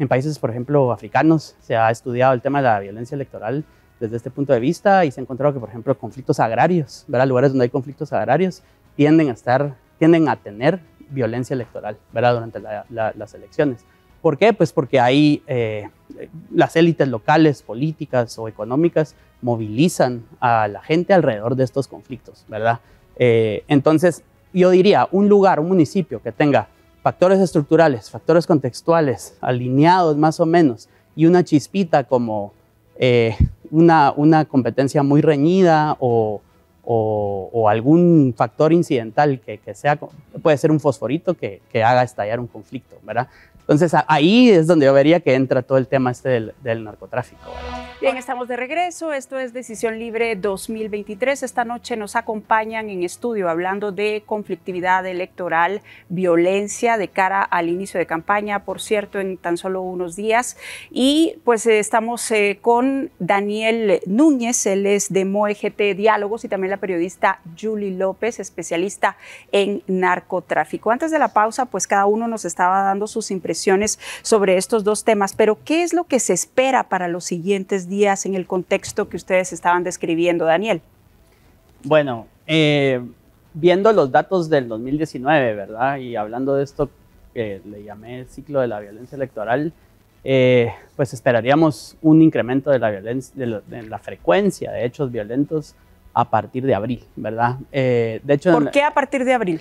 países, por ejemplo, africanos, se ha estudiado el tema de la violencia electoral desde este punto de vista y se ha encontrado que, por ejemplo, conflictos agrarios, ¿verdad? Lugares donde hay conflictos agrarios tienden a tener violencia electoral, ¿verdad? Durante las elecciones. ¿Por qué? Pues porque ahí las élites locales, políticas o económicas movilizan a la gente alrededor de estos conflictos, ¿verdad? Entonces, yo diría, un municipio que tenga factores estructurales, factores contextuales, alineados más o menos, y una chispita como una competencia muy reñida o algún factor incidental que puede ser un fosforito que haga estallar un conflicto, ¿verdad? Entonces ahí es donde yo vería que entra todo el tema del narcotráfico, ¿verdad? Bien, estamos de regreso. Esto es Decisión Libre 2023. Esta noche nos acompañan en estudio hablando de conflictividad electoral, violencia de cara al inicio de campaña, por cierto, en tan solo unos días. Y pues estamos con Daniel Núñez, él es de MOEGT Diálogos, y también la periodista Julie López, especialista en narcotráfico. Antes de la pausa, pues cada uno nos estaba dando sus impresiones sobre estos dos temas, pero ¿qué es lo que se espera para los siguientes días en el contexto que ustedes estaban describiendo, Daniel? Bueno, viendo los datos del 2019, ¿verdad? Y hablando de esto que le llamé el ciclo de la violencia electoral, pues esperaríamos un incremento de la violencia, de la frecuencia de hechos violentos a partir de abril, ¿verdad? De hecho, ¿por qué a partir de abril?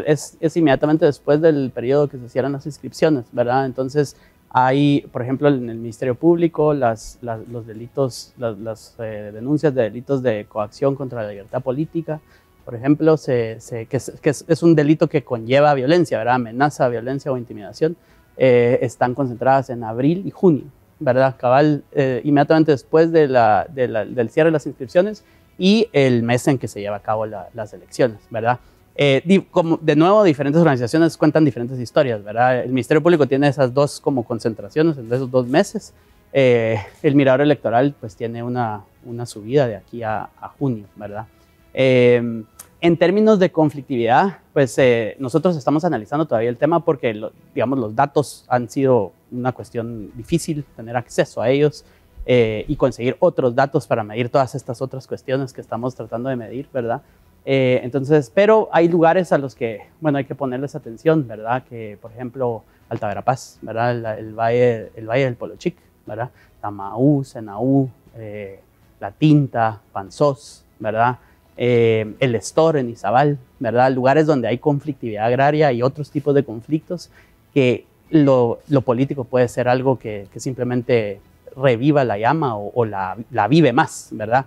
Es inmediatamente después del periodo que se cierran las inscripciones, ¿verdad? Entonces, hay, por ejemplo, en el Ministerio Público, los delitos, las denuncias de delitos de coacción contra la libertad política, por ejemplo, que es un delito que conlleva violencia, ¿verdad? Amenaza, violencia o intimidación, están concentradas en abril y junio, ¿verdad? Cabal, inmediatamente después del cierre de las inscripciones y el mes en que se lleva a cabo las elecciones, ¿verdad? Como de nuevo, diferentes organizaciones cuentan diferentes historias, ¿verdad? El Ministerio Público tiene esas dos como concentraciones en esos 2 meses. El Mirador Electoral pues tiene una subida de aquí a junio, ¿verdad? En términos de conflictividad, pues nosotros estamos analizando todavía el tema porque, digamos, los datos han sido una cuestión difícil, tener acceso a ellos. Y conseguir otros datos para medir todas estas otras cuestiones que estamos tratando de medir, ¿verdad? Entonces, pero hay lugares a los que, bueno, hay que ponerles atención, ¿verdad? Que, por ejemplo, Alta Verapaz, ¿verdad? El valle del Polochic, ¿verdad? Tamaú, Senaú, La Tinta, Panzós, ¿verdad? El Estor en Izabal, ¿verdad? Lugares donde hay conflictividad agraria y otros tipos de conflictos que lo político puede ser algo que simplemente reviva la llama o la vive más, ¿verdad?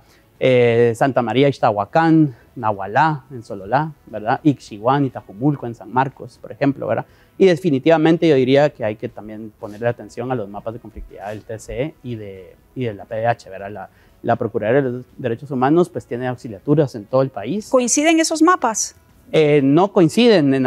Santa María, Ixtahuacán, Nahualá, en Sololá, ¿verdad? Ixchihuán y Tajumulco en San Marcos, por ejemplo, ¿verdad? Y definitivamente yo diría que hay que también ponerle atención a los mapas de conflictividad del TCE y de la PDH, ¿verdad? La Procuraduría de los Derechos Humanos pues tiene auxiliaturas en todo el país. ¿Coinciden esos mapas? No coinciden,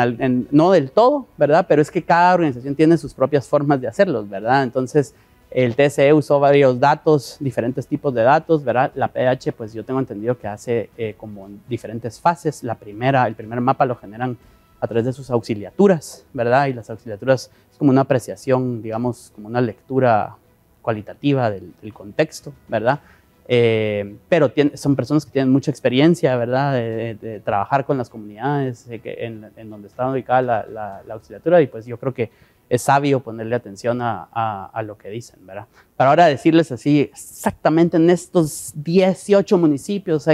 no del todo, ¿verdad? Pero es que cada organización tiene sus propias formas de hacerlos, ¿verdad? Entonces, el TSE usó varios datos, diferentes tipos de datos, ¿verdad? La PH, pues yo tengo entendido que hace como diferentes fases. El primer mapa lo generan a través de sus auxiliaturas, ¿verdad? Y las auxiliaturas es como una apreciación, digamos, como una lectura cualitativa del contexto, ¿verdad? Pero son personas que tienen mucha experiencia, ¿verdad? De trabajar con las comunidades en donde está ubicada la auxiliatura, y pues yo creo que es sabio ponerle atención a lo que dicen, ¿verdad? Para ahora decirles así, exactamente en estos 18 municipios,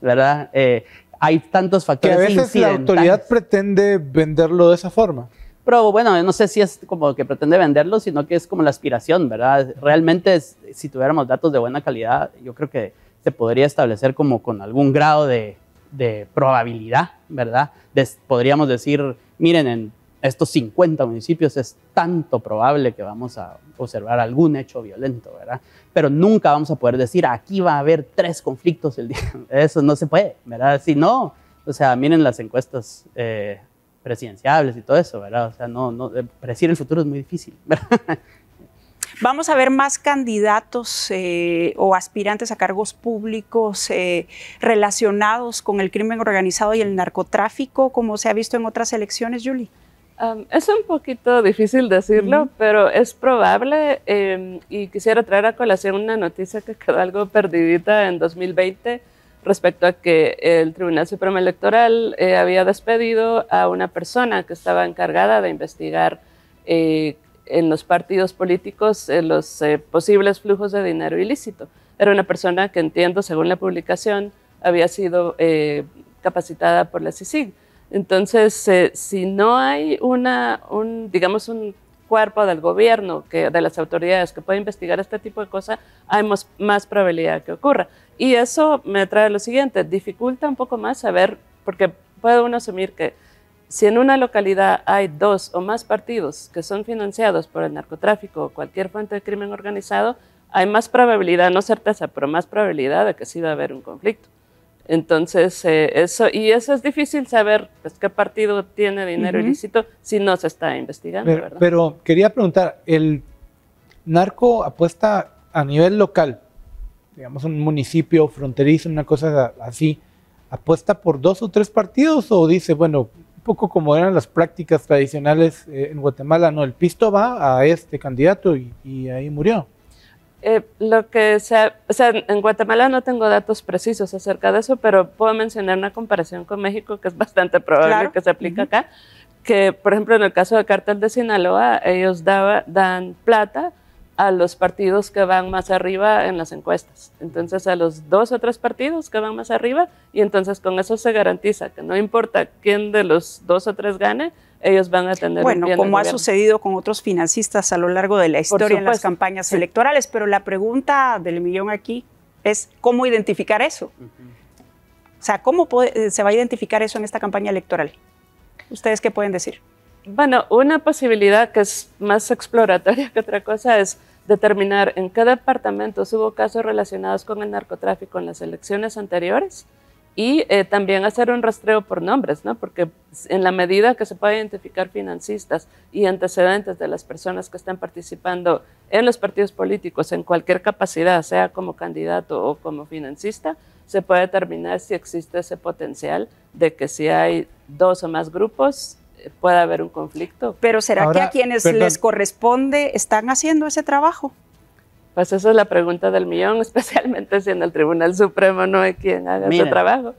¿verdad? Hay tantos factores que a veces la autoridad pretende venderlo de esa forma. Pero bueno, no sé si es como que pretende venderlo, sino que es como la aspiración, ¿verdad? Realmente, si tuviéramos datos de buena calidad, yo creo que se podría establecer como con algún grado de probabilidad, ¿verdad? Podríamos decir, miren, en estos 50 municipios es tanto probable que vamos a observar algún hecho violento, ¿verdad? Pero nunca vamos a poder decir, aquí va a haber 3 conflictos el día. Eso no se puede, ¿verdad? Si no, o sea, miren las encuestas presidenciables y todo eso, ¿verdad? O sea, predecir el futuro es muy difícil, ¿verdad? ¿Vamos a ver más candidatos o aspirantes a cargos públicos relacionados con el crimen organizado y el narcotráfico, como se ha visto en otras elecciones, Julie? Es un poquito difícil decirlo, pero es probable, y quisiera traer a colación una noticia que quedó algo perdidita en 2020 respecto a que el Tribunal Supremo Electoral había despedido a una persona que estaba encargada de investigar en los partidos políticos los posibles flujos de dinero ilícito. Era una persona que, entiendo, según la publicación, había sido capacitada por la CICIG. Entonces, si no hay digamos, un cuerpo del gobierno, de las autoridades que pueda investigar este tipo de cosas, hay más probabilidad que ocurra. Y eso me trae lo siguiente, dificulta un poco más saber, porque puede uno asumir que si en una localidad hay 2 o más partidos que son financiados por el narcotráfico o cualquier fuente de crimen organizado, hay más probabilidad, no certeza, pero más probabilidad de que sí va a haber un conflicto. Entonces, eso es difícil saber pues, qué partido tiene dinero ilícito si no se está investigando, ¿verdad? Pero quería preguntar, ¿el narco apuesta a nivel local, digamos un municipio fronterizo, una cosa así, apuesta por 2 o 3 partidos o dice, bueno, un poco como eran las prácticas tradicionales en Guatemala, no, el pisto va a este candidato y ahí murió? En Guatemala no tengo datos precisos acerca de eso, pero puedo mencionar una comparación con México que es bastante probable que se aplique acá, que por ejemplo en el caso del Cártel de Sinaloa, ellos dan plata a los partidos que van más arriba en las encuestas. Entonces a los 2 o 3 partidos que van más arriba, y entonces con eso se garantiza que no importa quién de los 2 o 3 gane, ellos van a tener bueno, como ha sucedido con otros financistas a lo largo de la historia en las campañas electorales, pero la pregunta del millón aquí es ¿cómo identificar eso? O sea, ¿cómo se va a identificar eso en esta campaña electoral? ¿Ustedes qué pueden decir? Bueno, una posibilidad que es más exploratoria que otra cosa es determinar en qué departamentos hubo casos relacionados con el narcotráfico en las elecciones anteriores y también hacer un rastreo por nombres, ¿no? Porque en la medida que se pueda identificar financistas y antecedentes de las personas que están participando en los partidos políticos en cualquier capacidad, sea como candidato o como financista, se puede determinar si existe ese potencial de que si hay 2 o más grupos, puede haber un conflicto. Pero ¿será que a quienes les corresponde están haciendo ese trabajo? Pues esa es la pregunta del millón, especialmente si en el Tribunal Supremo no hay quien haga ese trabajo.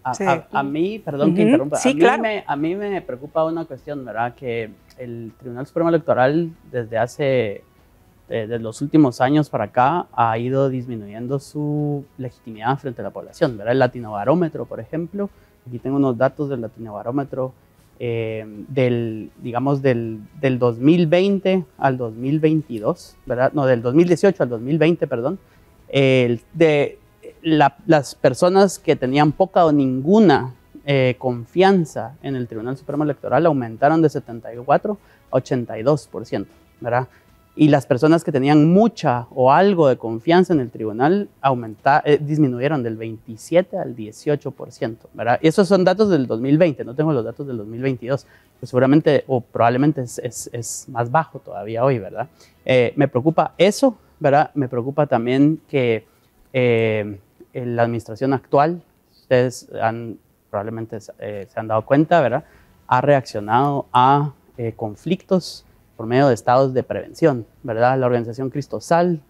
A mí, perdón que interrumpa, sí, a mí me preocupa una cuestión, ¿verdad? Que el Tribunal Supremo Electoral desde los últimos años para acá ha ido disminuyendo su legitimidad frente a la población, ¿verdad? El Latinobarómetro, por ejemplo, aquí tengo unos datos del Latinobarómetro, del 2020 al 2022, ¿verdad? No, del 2018 al 2020, perdón, las personas que tenían poca o ninguna confianza en el Tribunal Supremo Electoral aumentaron de 74 a 82%, ¿verdad? Y las personas que tenían mucha o algo de confianza en el tribunal disminuyeron del 27 al 18%, ¿verdad? Y esos son datos del 2020, no tengo los datos del 2022, pues seguramente o probablemente es más bajo todavía hoy, ¿verdad? Me preocupa eso, ¿verdad? Me preocupa también que la administración actual, ustedes probablemente se han dado cuenta, ¿verdad? Ha reaccionado a conflictos por medio de estados de prevención, ¿verdad? La organización Cristosal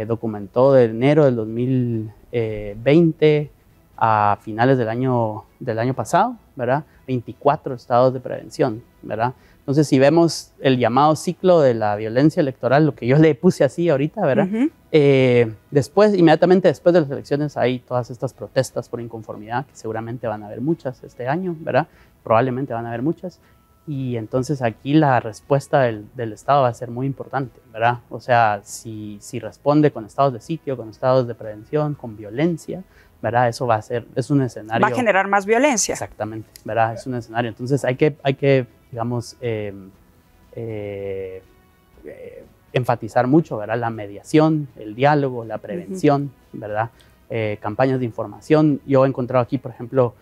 documentó de enero del 2020 a finales del año pasado, ¿verdad? 24 estados de prevención, ¿verdad? Entonces, si vemos el llamado ciclo de la violencia electoral, lo que yo le puse así ahorita, ¿verdad? Inmediatamente después de las elecciones hay todas estas protestas por inconformidad, que seguramente van a haber muchas este año, ¿verdad? Probablemente van a haber muchas. Y entonces aquí la respuesta del Estado va a ser muy importante, ¿verdad? O sea, si responde con estados de sitio, con estados de prevención, con violencia, ¿verdad? Eso es un escenario... Va a generar más violencia. Exactamente, ¿verdad? Es un escenario. Entonces hay que digamos, enfatizar mucho, ¿verdad? La mediación, el diálogo, la prevención, ¿verdad? Campañas de información. Yo he encontrado aquí, por ejemplo,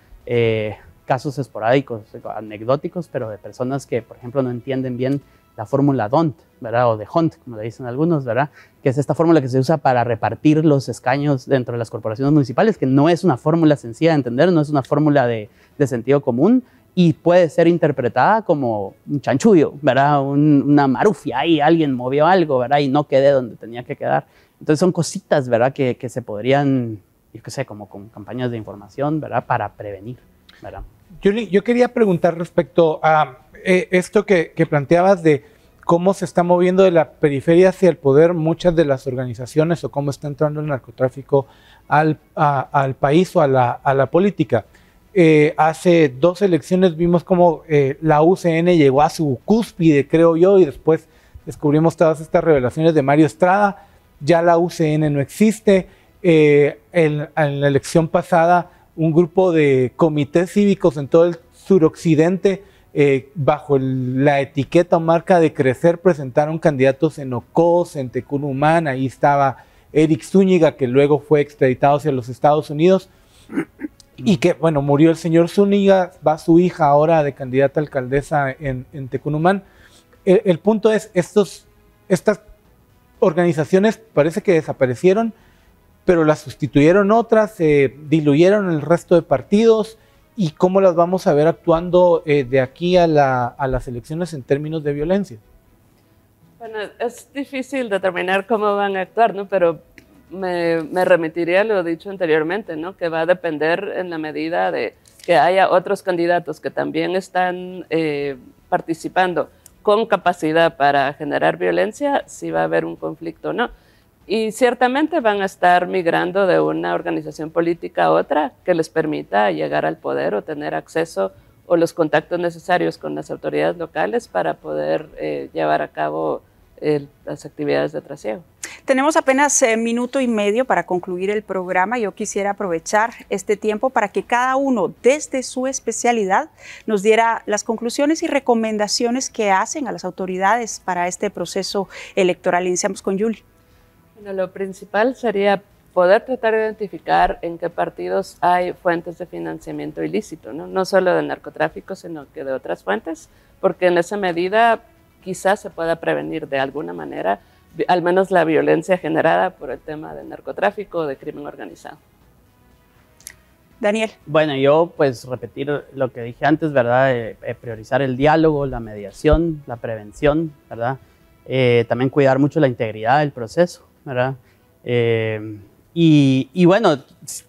casos esporádicos, anecdóticos, pero de personas que, por ejemplo, no entienden bien la fórmula DONT, ¿verdad? O de Hunt, como le dicen algunos, ¿verdad? Que es esta fórmula que se usa para repartir los escaños dentro de las corporaciones municipales, que no es una fórmula sencilla de entender, no es una fórmula de sentido común y puede ser interpretada como un chanchullo, ¿verdad? Una marufia, ahí alguien movió algo, ¿verdad? Y no quedé donde tenía que quedar. Entonces son cositas, ¿verdad? Que se podrían, yo qué sé, como con campañas de información, ¿verdad? Para prevenir, ¿verdad? Yo quería preguntar respecto a esto que planteabas de cómo se está moviendo de la periferia hacia el poder muchas de las organizaciones o cómo está entrando el narcotráfico al país o a la política. Hace 2 elecciones vimos cómo la UCN llegó a su cúspide, creo yo, y después descubrimos todas estas revelaciones de Mario Estrada. Ya la UCN no existe. En la elección pasada, un grupo de comités cívicos en todo el suroccidente, bajo la etiqueta o marca de Crecer, presentaron candidatos en Ocos, en Tecunumán. Ahí estaba Eric Zúñiga, que luego fue extraditado hacia los Estados Unidos. Y que, bueno, murió el señor Zúñiga, va su hija ahora de candidata a alcaldesa en Tecunumán. El punto es, estas organizaciones parece que desaparecieron, pero las sustituyeron otras, se diluyeron el resto de partidos. ¿Y cómo las vamos a ver actuando de aquí a las elecciones en términos de violencia? Bueno, es difícil determinar cómo van a actuar, ¿no? Pero me remitiría a lo dicho anteriormente, ¿no? Que va a depender en la medida de que haya otros candidatos que también están participando con capacidad para generar violencia, si va a haber un conflicto o no. Y ciertamente van a estar migrando de una organización política a otra que les permita llegar al poder o tener acceso o los contactos necesarios con las autoridades locales para poder llevar a cabo las actividades de trasiego. Tenemos apenas minuto y medio para concluir el programa. Yo quisiera aprovechar este tiempo para que cada uno, desde su especialidad, nos diera las conclusiones y recomendaciones que hacen a las autoridades para este proceso electoral. Iniciamos con Yuli. Bueno, lo principal sería poder tratar de identificar en qué partidos hay fuentes de financiamiento ilícito, ¿no? No solo del narcotráfico, sino que de otras fuentes, porque en esa medida quizás se pueda prevenir de alguna manera, al menos la violencia generada por el tema del narcotráfico o de crimen organizado. Daniel. Bueno, yo pues repetir lo que dije antes, ¿verdad? Priorizar el diálogo, la mediación, la prevención, ¿verdad? También cuidar mucho la integridad del proceso, ¿verdad? Y bueno,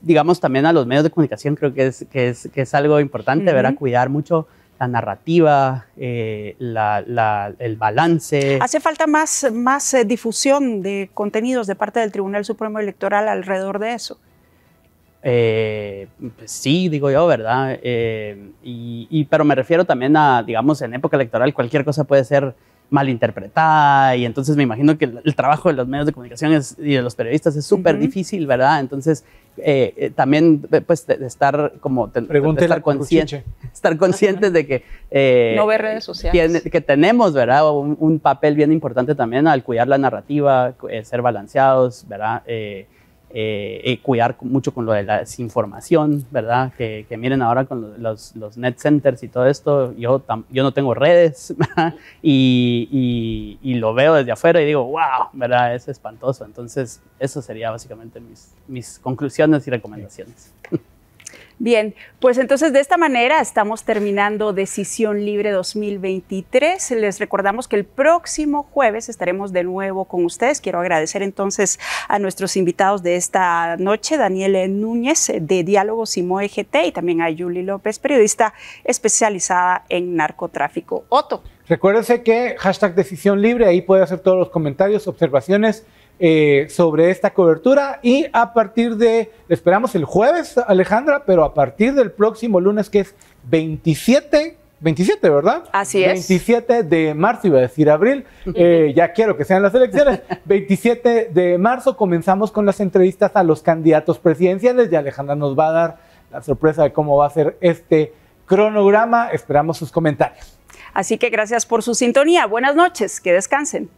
digamos también a los medios de comunicación creo que es algo importante, ¿verdad? Cuidar mucho la narrativa, el balance. ¿Hace falta más difusión de contenidos de parte del Tribunal Supremo Electoral alrededor de eso? Pues sí, digo yo, ¿verdad? Pero me refiero también a, digamos, en época electoral cualquier cosa puede ser malinterpretada, y entonces me imagino que el trabajo de los medios de comunicación y de los periodistas es súper difícil, ¿verdad? Entonces, también pues de estar como estar conscientes de que no ver redes sociales, que tenemos, ¿verdad? Un papel bien importante también al cuidar la narrativa, ser balanceados, ¿verdad? Cuidar mucho con lo de la desinformación, ¿verdad? Que miren ahora con los net centers y todo esto, yo no tengo redes, ¿verdad? Y lo veo desde afuera y digo, wow, ¿verdad? Es espantoso. Entonces, eso sería básicamente mis conclusiones y recomendaciones. Bien, pues entonces de esta manera estamos terminando Decisión Libre 2023. Les recordamos que el próximo jueves estaremos de nuevo con ustedes. Quiero agradecer entonces a nuestros invitados de esta noche, Daniel Núñez de Diálogos Simoe GT, y también a Yuli López, periodista especializada en narcotráfico. Otto. Recuérdense que #Decisión Libre, ahí puede hacer todos los comentarios, observaciones sobre esta cobertura, y a partir de, esperamos el jueves, Alejandra, pero a partir del próximo lunes, que es 27, ¿verdad? Así es. 27 de marzo, iba a decir abril, ya quiero que sean las elecciones. 27 de marzo comenzamos con las entrevistas a los candidatos presidenciales, y Alejandra nos va a dar la sorpresa de cómo va a ser este cronograma. Esperamos sus comentarios. Así que gracias por su sintonía. Buenas noches, que descansen.